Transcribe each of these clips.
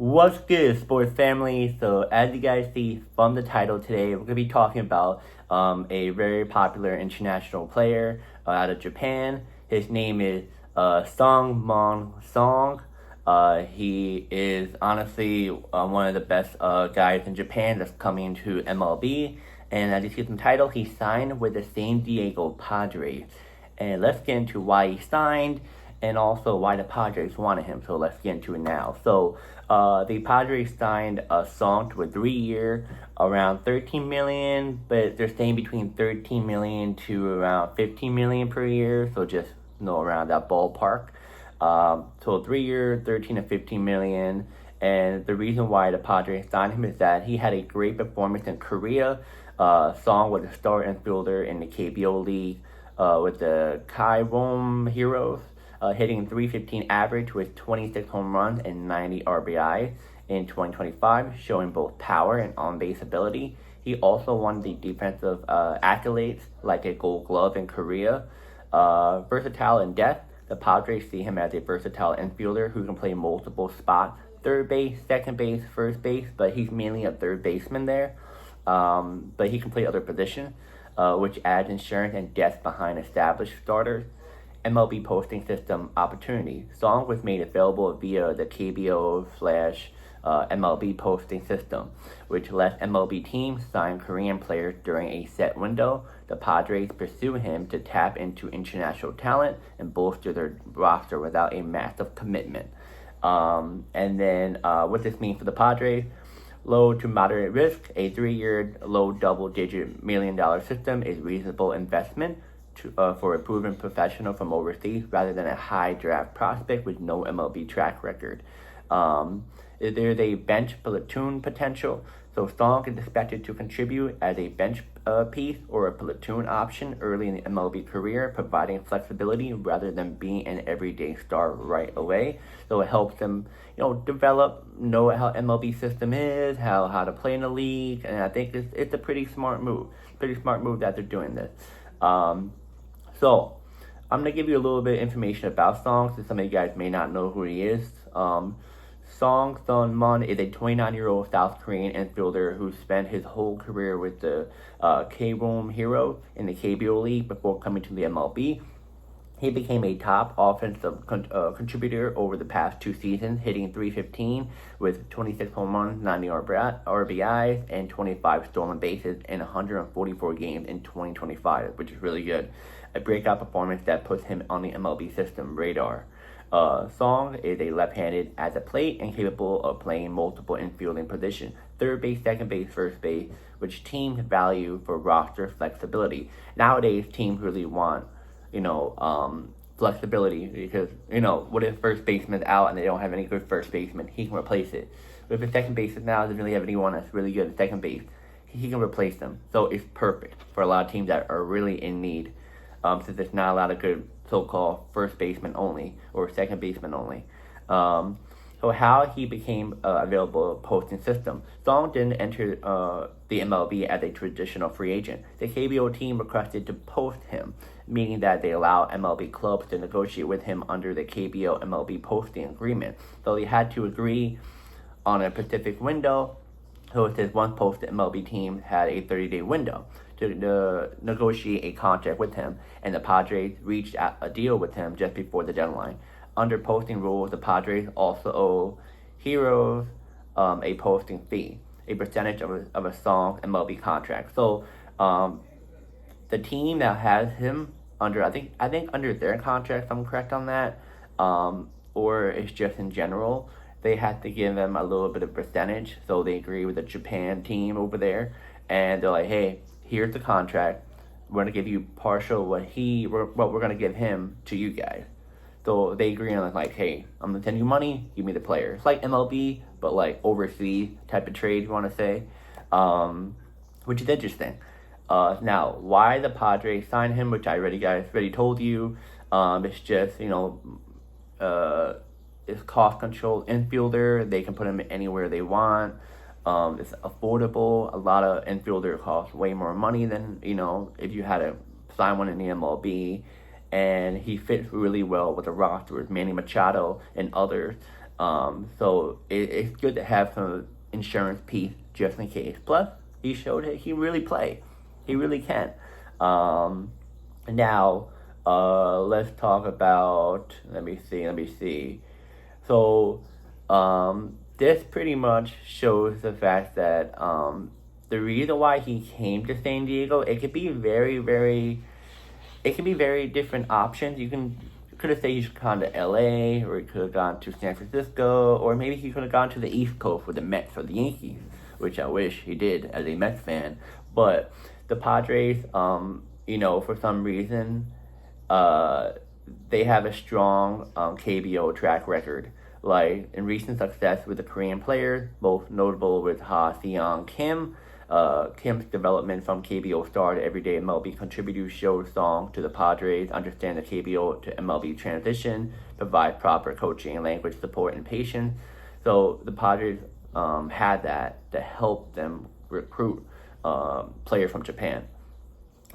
What's good, sports family? So, as you guys see from the title today, we're going to be talking about a very popular international player out of Japan. His name is Sung-Mun Song. He is honestly one of the best guys in Japan that's coming into MLB. And as you see from the title, he signed with the San Diego Padres. And let's get into why he signed and also why the Padres wanted him. So let's get into it now. So the Padres signed a Song to a 3-year, around $13 million, but they're staying between $13 million to around $15 million per year. So just around that ballpark. So 3-year, $13 to $15 million. And the reason why the Padres signed him is that he had a great performance in Korea. Song was a star infielder in the KBO League with the KBO Heroes. Hitting 315 average with 26 home runs and 90 RBI in 2025, showing both power and on-base ability. He also won the defensive accolades like a Gold Glove in Korea. Versatile in depth, the Padres see him as a versatile infielder who can play multiple spots, third base, second base, first base, but he's mainly a third baseman there. But he can play other positions, which adds insurance and depth behind established starters. MLB posting system opportunity. Song was made available via the KBO/MLB posting system, which lets MLB teams sign Korean players during a set window. The Padres pursue him to tap into international talent and bolster their roster without a massive commitment. And then what this means for the Padres? Low to moderate risk. A 3-year, low double-digit million-dollar system is reasonable investment for a proven professional from overseas rather than a high draft prospect with no MLB track record. There's a bench platoon potential, so Song is expected to contribute as a bench piece or a platoon option early in the MLB career, providing flexibility rather than being an everyday star right away. So it helps them, develop, know how MLB system is, how to play in the league, and I think it's a pretty smart move. Pretty smart move that they're doing this. So, I'm going to give you a little bit of information about Song, since some of you guys may not know who he is. Sung-Mun is a 29-year-old South Korean infielder who spent his whole career with the KBO Heroes in the KBO League before coming to the MLB. He became a top offensive contributor over the past 2 seasons, hitting 315 with 26 home runs, 90 RBIs, and 25 stolen bases in 144 games in 2025, which is really good. A breakout performance that puts him on the MLB system radar. Song is a left-handed at the plate and capable of playing multiple infielding positions, third base, second base, first base, which teams value for roster flexibility. Nowadays, teams really want flexibility because, what if first baseman's out and they don't have any good first baseman? He can replace it. But if the second baseman now doesn't really have anyone that's really good at second base, he can replace them. So it's perfect for a lot of teams that are really in need, since there's not a lot of good so-called first baseman only or second baseman only. So how he became available posting system. Song didn't enter the MLB as a traditional free agent. The KBO team requested to post him, meaning that they allow MLB clubs to negotiate with him under the KBO MLB posting agreement. So they had to agree on a specific window. So it says one posted MLB team had a 30-day window to negotiate a contract with him, and the Padres reached a deal with him just before the deadline. Under posting rules, the Padres also owe Heroes a posting fee, a percentage of a Song MLB contract. So the team that has him under, I think under their contract, if I'm correct on that, or it's just in general, they have to give them a little bit of percentage. So they agree with the Japan team over there, and they're like, hey, here's the contract. We're going to give you partial what we're going to give him to you guys. So they agree on like, hey, I'm going to send you money, give me the player. It's like MLB, but like overseas type of trade, you want to say, which is interesting. Now, why the Padres signed him, which I already told you, it's just, it's cost controlled infielder. They can put him anywhere they want. It's affordable. A lot of infielder costs way more money than, if you had to sign one in the MLB. And he fits really well with the roster with Manny Machado and others. So it's good to have some insurance piece just in case. Plus, he showed that he really play. He really can. Now, let's talk about. Let me see. So, this pretty much shows the fact that the reason why he came to San Diego, it could be very different options. You could have said he should have gone to LA, or he could have gone to San Francisco, or maybe he could have gone to the East Coast with the Mets or the Yankees, which I wish he did as a Mets fan. But the Padres, for some reason, they have a strong KBO track record. Like in recent success with the Korean players, most notable with Ha-Seong Kim. Kim's development from KBO star to everyday MLB contributor showed song to the Padres, understand the KBO to MLB transition, provide proper coaching, language support, and patience. So the Padres had that to help them recruit players from Japan.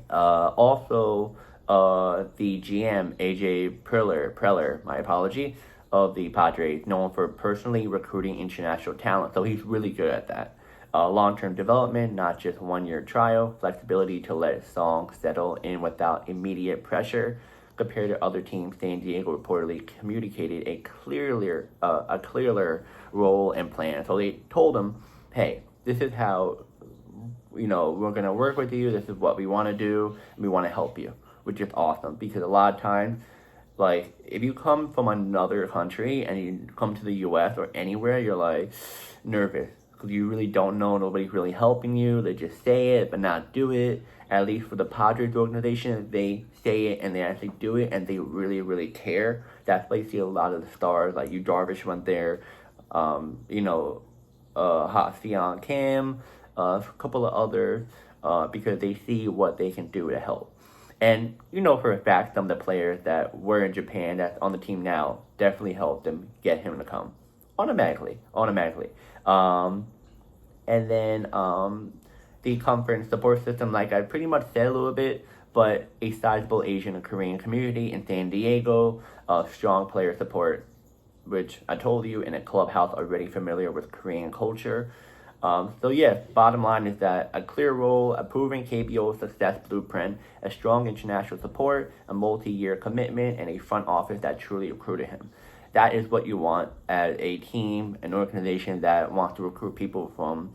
Also, the GM, AJ Preller, my apology, of the Padres, known for personally recruiting international talent. So he's really good at that. Long-term development, not just one-year trial, flexibility to let Song settle in without immediate pressure. Compared to other teams, San Diego reportedly communicated a clearer role and plan. So they told him, hey, this is how, we're going to work with you. This is what we want to do. And we want to help you, which is awesome because a lot of times, like, if you come from another country and you come to the U.S. or anywhere, you're, like, nervous because you really don't know. Nobody's really helping you. They just say it but not do it. At least for the Padres organization, they say it and they actually do it, and they really, really care. That's why you see a lot of the stars, like Yu Darvish went there, Ha-Seong Kim, a couple of others, because they see what they can do to help. And for a fact, some of the players that were in Japan that's on the team now definitely helped them get him to come automatically. And then the conference support system, like I pretty much said a little bit, but a sizable Asian and Korean community in San Diego, strong player support, which I told you, in a clubhouse already familiar with Korean culture. Bottom line is that a clear role, a proven KBO success blueprint, a strong international support, a multi-year commitment, and a front office that truly recruited him. That is what you want as a team, an organization that wants to recruit people from,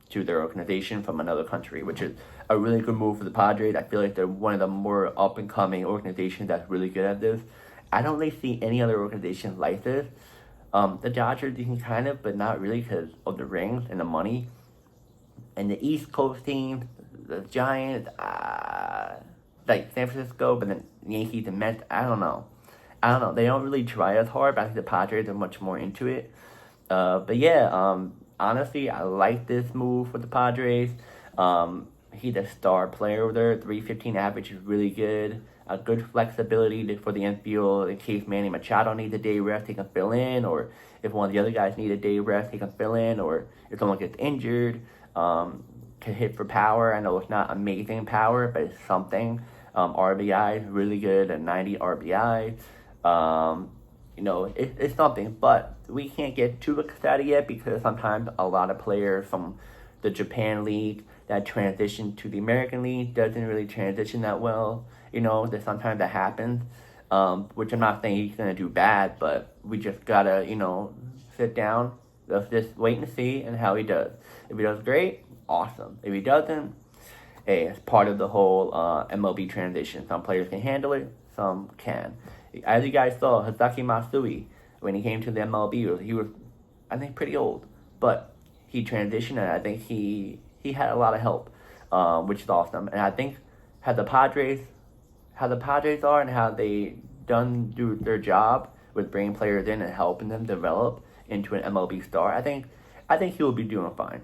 to their organization from another country, which is a really good move for the Padres. I feel like they're one of the more up-and-coming organizations that's really good at this. I don't really see any other organization like this. The Dodgers, you can kind of, but not really because of the rings and the money. And the East Coast teams, the Giants, like San Francisco, but then Yankees and Mets, I don't know. They don't really try as hard, but I think the Padres are much more into it. Honestly, I like this move for the Padres. He's a star player over there. 315 average is really good. A good flexibility for the infield in case Manny Machado needs a day rest, he can fill in, or if one of the other guys need a day rest, he can fill in, or if someone gets injured, can hit for power. I know it's not amazing power, but it's something. RBI, really good at 90 RBI. It's something, but we can't get too excited yet because sometimes a lot of players from the Japan League that transition to the American League doesn't really transition that well. That sometimes that happens, which I'm not saying he's going to do bad, but we just got to, sit down. Let's just wait and see and how he does. If he does great, awesome. If he doesn't, hey, it's part of the whole MLB transition. Some players can handle it, some can. As you guys saw, Hasaki Matsui, when he came to the MLB, he was, I think, pretty old. But he transitioned, and I think he had a lot of help, which is awesome. And I think how the Padres are and how they do their job with bringing players in and helping them develop into an MLB star, I think he will be doing fine.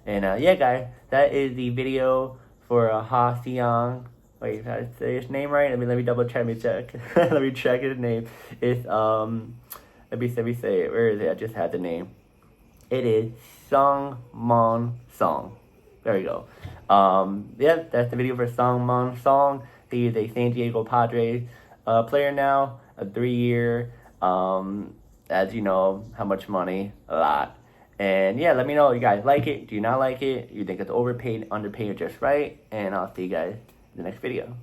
And guys, that is the video for Ha-Seong. Wait, did I say his name right? Let me double check. Let me check. Let me check his name. It's let me say it. Where is it? I just had the name. It is Sung-Mun Song. There you go. That's the video for Sung-Mun Song. He is a San Diego Padres player now, a 3-year as you know, how much money? A lot. And yeah, let me know if you guys like it. Do you not like it? You think it's overpaid, underpaid, or just right? And I'll see you guys in the next video.